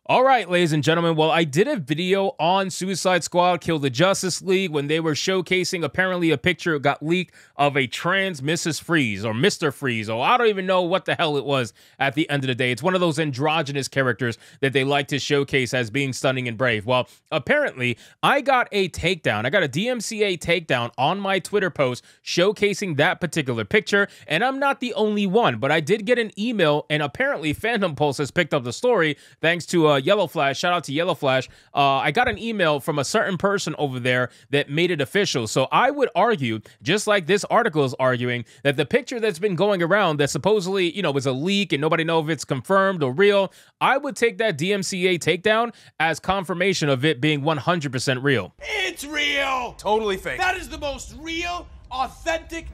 All right, ladies and gentlemen. Well, I did a video on Suicide Squad Kill the Justice League when they were showcasing apparently a picture got leaked of a trans Mrs. Freeze or Mr. Freeze, or I don't even know what the hell it was at the end of the day. It's one of those androgynous characters that they like to showcase as being stunning and brave. Well, apparently I got a takedown. I got a DMCA takedown on my Twitter post showcasing that particular picture, and I'm not the only one, but I did get an email, and apparently Phantom Pulse has picked up the story thanks to Yellow Flash. Shout out to Yellow Flash. I got an email from a certain person over there that made it official. So I would argue, just like this article is arguing, that the picture that's been going around that supposedly, was a leak and nobody knows if it's confirmed or real, I would take that DMCA takedown as confirmation of it being 100% real. It's real! Totally fake. That is the most real, authentic...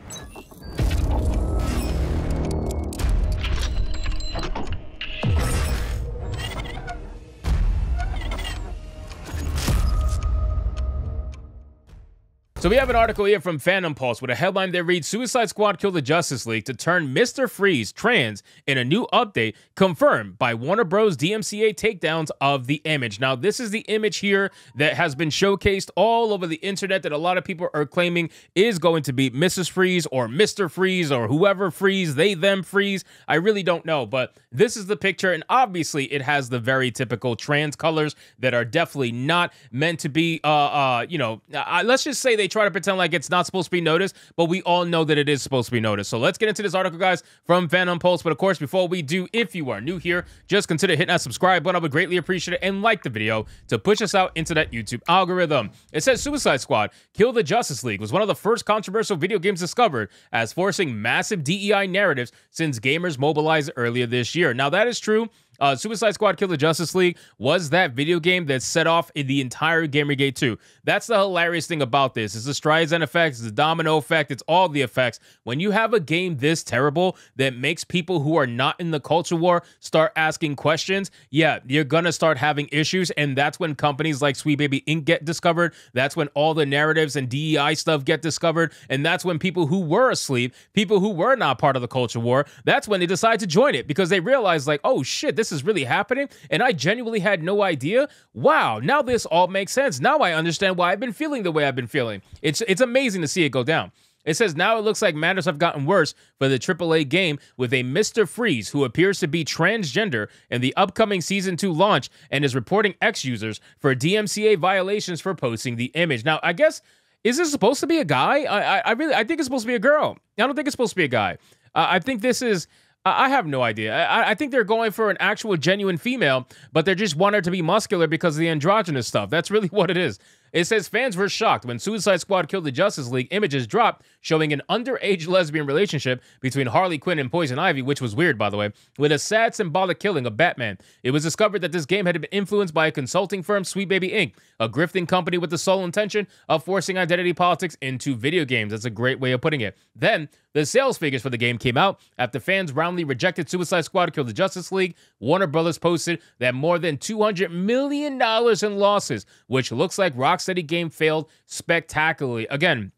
So we have an article here from Phantom Pulse with a headline that reads, Suicide Squad Kill the Justice League to turn Mr. Freeze trans in a new update confirmed by Warner Bros. DMCA takedowns of the image. Now, this is the image here that has been showcased all over the internet that a lot of people are claiming is going to be Mrs. Freeze or Mr. Freeze or whoever Freeze, they, them Freeze. I really don't know, but this is the picture, and obviously it has the very typical trans colors that are definitely not meant to be, let's just say they try to pretend like it's not supposed to be noticed, but we all know that it is supposed to be noticed. So let's get into this article, guys, from Phantom Pulse. But of course, before we do, if you are new here, just consider hitting that subscribe button. I would greatly appreciate it, and like the video to push us out into that YouTube algorithm. It says Suicide Squad Kill the Justice League was one of the first controversial video games discovered as forcing massive DEI narratives since gamers mobilized earlier this year. Now, that is true. Suicide Squad Kill the Justice League was that video game that set off in the entire Gamergate 2. That's the hilarious thing about this. It's the Streisand effect, it's the domino effect, it's all the effects. When you have a game this terrible that makes people who are not in the culture war start asking questions, yeah, you're gonna start having issues, and that's when companies like Sweet Baby Inc. get discovered. That's when all the narratives and DEI stuff get discovered, and that's when people who were asleep, people who were not part of the culture war, that's when they decide to join it because they realize, like, oh shit, this is really happening, and I genuinely had no idea. Wow, now this all makes sense. Now I understand why I've been feeling the way I've been feeling. It's amazing to see it go down. It says, now it looks like matters have gotten worse for the AAA game with a Mr. Freeze who appears to be transgender in the upcoming Season 2 launch and is reporting ex-users for DMCA violations for posting the image. Now, I guess, is this supposed to be a guy? I think it's supposed to be a girl. I don't think it's supposed to be a guy. I think this is... I have no idea. I think they're going for an actual genuine female, but they just want her to be muscular because of the androgynous stuff. That's really what it is. It says fans were shocked when Suicide Squad Killed the Justice League images dropped showing an underage lesbian relationship between Harley Quinn and Poison Ivy, which was weird, by the way, with a sad symbolic killing of Batman. It was discovered that this game had been influenced by a consulting firm, Sweet Baby Inc., a grifting company with the sole intention of forcing identity politics into video games. That's a great way of putting it. Then, the sales figures for the game came out after fans roundly rejected Suicide Squad Kill the Justice League. Warner Brothers posted that more than $200 million in losses, which looks like Rocksteady game failed spectacularly. Again,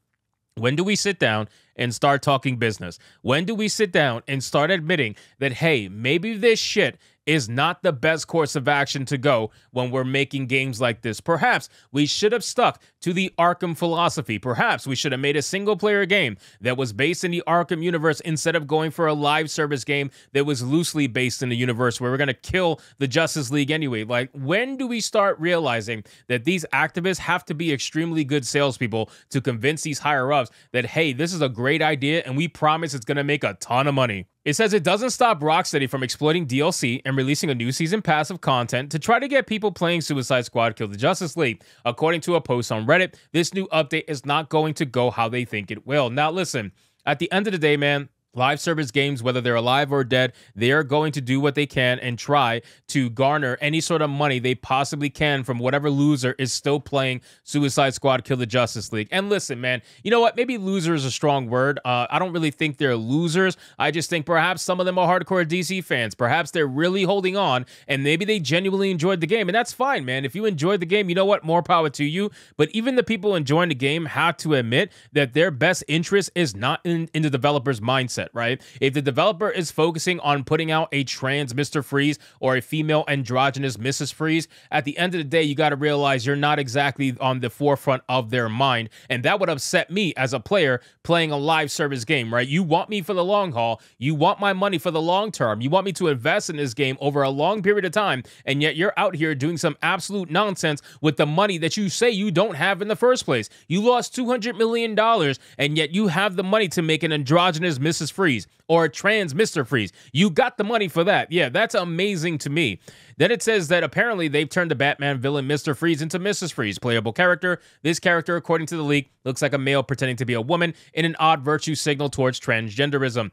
when do we sit down and start talking business? When do we sit down and start admitting that, hey, maybe this shit is not the best course of action to go when we're making games like this? Perhaps we should have stuck to the Arkham philosophy. Perhaps we should have made a single-player game that was based in the Arkham universe instead of going for a live service game that was loosely based in the universe where we're going to kill the Justice League anyway. Like, when do we start realizing that these activists have to be extremely good salespeople to convince these higher-ups that, hey, this is a great idea and we promise it's going to make a ton of money? It says it doesn't stop Rocksteady from exploiting DLC and releasing a new season pass of content to try to get people playing Suicide Squad Kill the Justice League. According to a post on Reddit, this new update is not going to go how they think it will. Now listen, at the end of the day, man, live service games, whether they're alive or dead, they are going to do what they can and try to garner any sort of money they possibly can from whatever loser is still playing Suicide Squad Kill the Justice League. And listen, man, you know what? Maybe loser is a strong word. I don't really think they're losers. I just think perhaps some of them are hardcore DC fans. Perhaps they're really holding on, and maybe they genuinely enjoyed the game. And that's fine, man. If you enjoyed the game, you know what? More power to you. But even the people enjoying the game have to admit that their best interest is not in the developer's mindset. content, right? If the developer is focusing on putting out a trans Mr. Freeze or a female androgynous Mrs. Freeze, at the end of the day, you got to realize you're not exactly on the forefront of their mind. And that would upset me as a player playing a live service game, right? You want me for the long haul. You want my money for the long term. You want me to invest in this game over a long period of time. And yet you're out here doing some absolute nonsense with the money that you say you don't have in the first place. You lost $200 million, and yet you have the money to make an androgynous Mrs. Freeze or a trans Mr. Freeze. You got the money for that. Yeah, that's amazing to me. Then it says that apparently they've turned the Batman villain Mr. Freeze into Mrs. Freeze. Playable character. This character, according to the leak, looks like a male pretending to be a woman in an odd virtue signal towards transgenderism.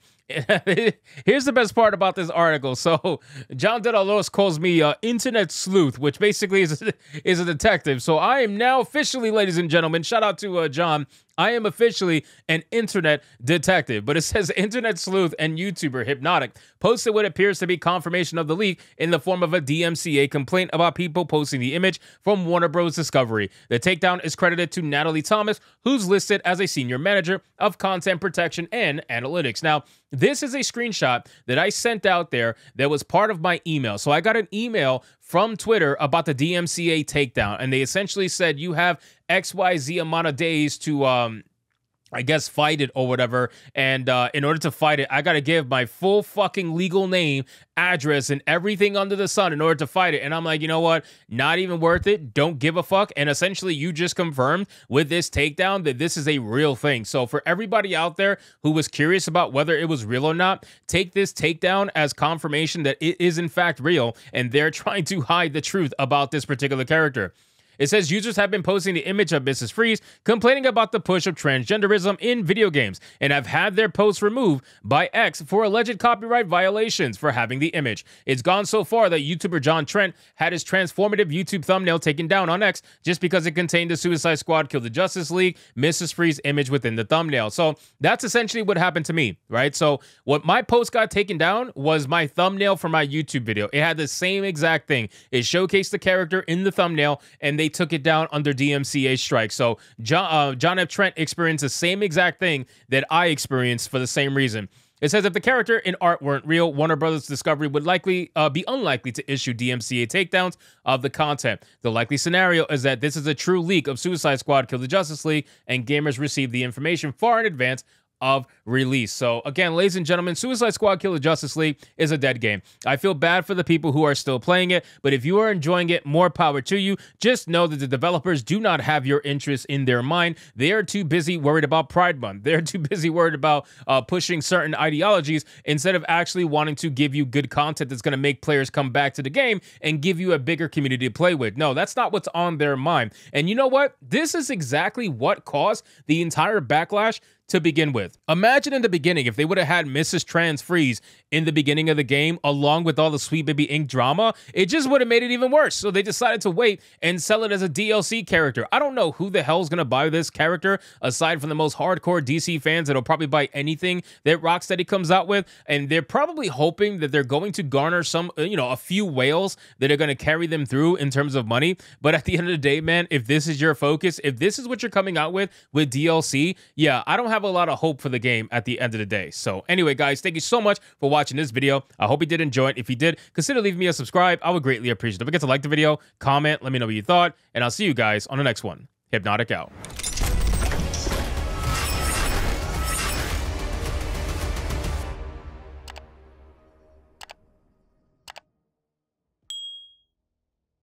Here's the best part about this article. So John De La Los calls me internet sleuth, which basically is a detective. So I am now officially, ladies and gentlemen, shout out to John, I am officially an internet detective. But it says internet sleuth and YouTuber Hypnotic posted what appears to be confirmation of the leak in the form of a DMCA complaint about people posting the image from Warner Bros. Discovery. The takedown is credited to Natalie Thomas, who's listed as a senior manager of content protection and analytics. Now, this is a screenshot that I sent out there that was part of my email. So I got an email from Twitter about the DMCA takedown, and they essentially said you have XYZ amount of days to I guess fight it or whatever, and in order to fight it, I gotta give my full fucking legal name, address, and everything under the sun in order to fight it. And I'm like, you know what? Not even worth it. Don't give a fuck. And essentially, you just confirmed with this takedown that this is a real thing. So for everybody out there who was curious about whether it was real or not, take this takedown as confirmation that it is in fact real, and they're trying to hide the truth about this particular character. It says users have been posting the image of Mrs. Freeze, complaining about the push of transgenderism in video games, and have had their posts removed by X for alleged copyright violations for having the image. It's gone so far that YouTuber John Trent had his transformative YouTube thumbnail taken down on X just because it contained the Suicide Squad Kill the Justice League Mrs. Freeze image within the thumbnail. So that's essentially what happened to me, right? So what my post got taken down was my thumbnail for my YouTube video. It had the same exact thing. It showcased the character in the thumbnail, and they took it down under DMCA strike. So John F. Trent experienced the same exact thing that I experienced for the same reason. It says if the character and art weren't real, Warner Bros. Discovery would likely be unlikely to issue DMCA takedowns of the content. The likely scenario is that this is a true leak of Suicide Squad Kill the Justice League, and gamers receive the information far in advance of release. So again, ladies and gentlemen, Suicide Squad Kill the Justice League is a dead game. I feel bad for the people who are still playing it, but if you are enjoying it, more power to you. Just know that the developers do not have your interests in their mind. They are too busy worried about Pride Month. They're too busy worried about pushing certain ideologies instead of actually wanting to give you good content that's going to make players come back to the game and give you a bigger community to play with. No, that's not what's on their mind. And you know what? This is exactly what caused the entire backlash to begin with. Imagine in the beginning if they would have had Mrs. Trans Freeze in the beginning of the game along with all the Sweet Baby Inc. drama, it just would have made it even worse. So they decided to wait and sell it as a DLC character. I don't know who the hell's gonna buy this character aside from the most hardcore DC fans that'll probably buy anything that Rocksteady comes out with, and they're probably hoping that they're going to garner some, a few whales that are gonna carry them through in terms of money. But at the end of the day, man, if this is your focus, if this is what you're coming out with DLC, yeah, I don't have a lot of hope for the game at the end of the day. So anyway, guys, thank you so much for watching this video. I hope you did enjoy it. If you did, consider leaving me a subscribe. I would greatly appreciate it. Don't forget to like the video, comment, let me know what you thought, and I'll see you guys on the next one. Hypnotic out.